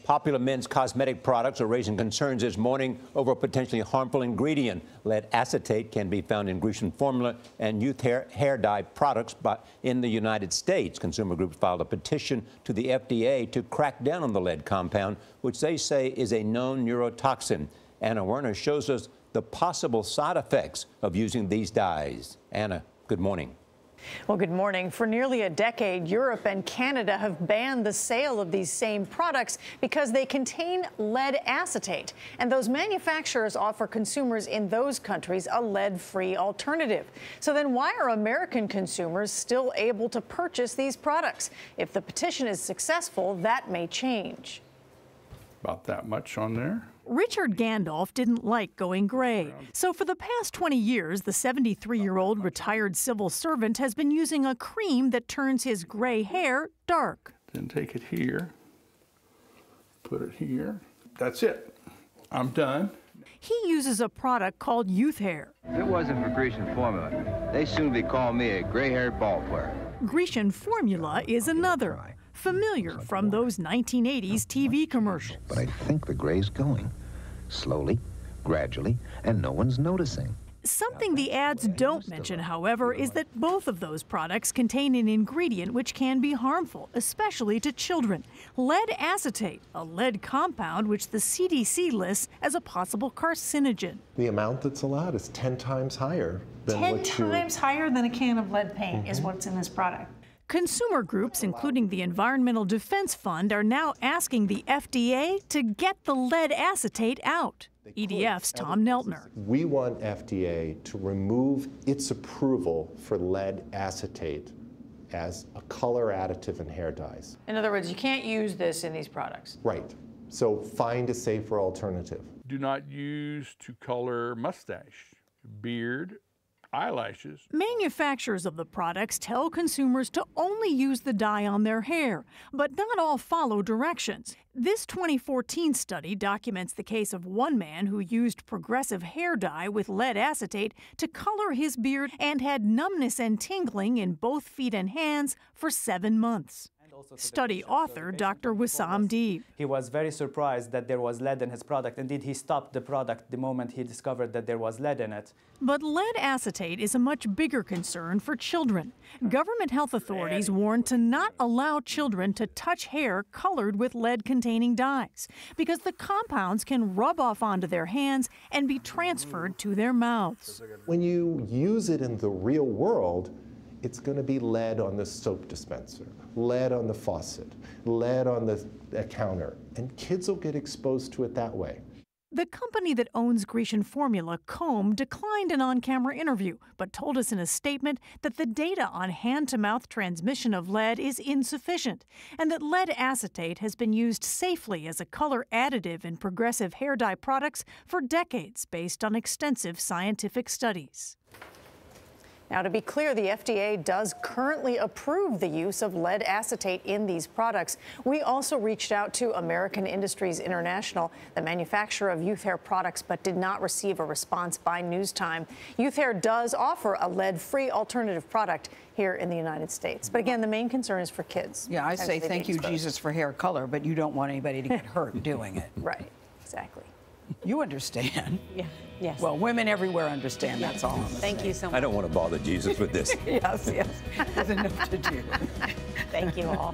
Popular men's cosmetic products are raising concerns this morning over a potentially harmful ingredient. Lead acetate can be found in Grecian Formula and Youthair hair dye products in the United States. Consumer groups filed a petition to the FDA to crack down on the lead compound, which they say is a known neurotoxin. Anna Werner shows us the possible side effects of using these dyes. Anna, good morning. Well, good morning. For nearly a decade, Europe and Canada have banned the sale of these same products because they contain lead acetate. And those manufacturers offer consumers in those countries a lead-free alternative. So then why are American consumers still able to purchase these products? If the petition is successful, that may change. About that much on there. Richard Gandolf didn't like going gray. So for the past 20 years, the 73-year-old retired civil servant has been using a cream that turns his gray hair dark. Then take it here, put it here. That's it. I'm done. He uses a product called Youthair. If it wasn't for Grecian Formula, they'd soon be calling me a gray-haired ball player. Grecian Formula is another. Familiar from those 1980s TV commercials. But I think the gray's going. Slowly, gradually, and no one's noticing. Something the ads don't mention, however, is that both of those products contain an ingredient which can be harmful, especially to children. Lead acetate, a lead compound which the CDC lists as a possible carcinogen. The amount that's allowed is 10 times higher than 10 times higher than a can of lead paint is what's in this product. Consumer groups, including the Environmental Defense Fund, are now asking the FDA to get the lead acetate out. EDF's Tom Neltner. We want FDA to remove its approval for lead acetate as a color additive in hair dyes. In other words, you can't use this in these products. Right. So find a safer alternative. Do not use to color mustache, beard, eyelashes. Manufacturers of the products tell consumers to only use the dye on their hair, but not all follow directions. This 2014 study documents the case of one man who used progressive hair dye with lead acetate to color his beard and had numbness and tingling in both feet and hands for 7 months. Study author Dr. Wissam Deeb. He was very surprised that there was lead in his product. Indeed, he stopped the product the moment he discovered that there was lead in it. But lead acetate is a much bigger concern for children. Government health authorities warn to not allow children to touch hair colored with lead-containing dyes because the compounds can rub off onto their hands and be transferred to their mouths. When you use it in the real world, it's going to be lead on the soap dispenser, lead on the faucet, lead on the counter, and kids will get exposed to it that way. The company that owns Grecian Formula, Comb, declined an on-camera interview, but told us in a statement that the data on hand-to-mouth transmission of lead is insufficient, and that lead acetate has been used safely as a color additive in progressive hair dye products for decades based on extensive scientific studies. Now, to be clear, the FDA does currently approve the use of lead acetate in these products. We also reached out to American Industries International, the manufacturer of Youthair products, but did not receive a response by Newstime. Youthair does offer a lead-free alternative product here in the United States. But again, the main concern is for kids. Yeah, I say thank you, Jesus, for hair color, but you don't want anybody to get hurt doing it. Right, exactly. You understand. Yeah. Yes. Well, women everywhere understand. Yes. That's all. Thank you so much. I don't want to bother Jesus with this. Yes, yes. There's enough to do. Thank you all.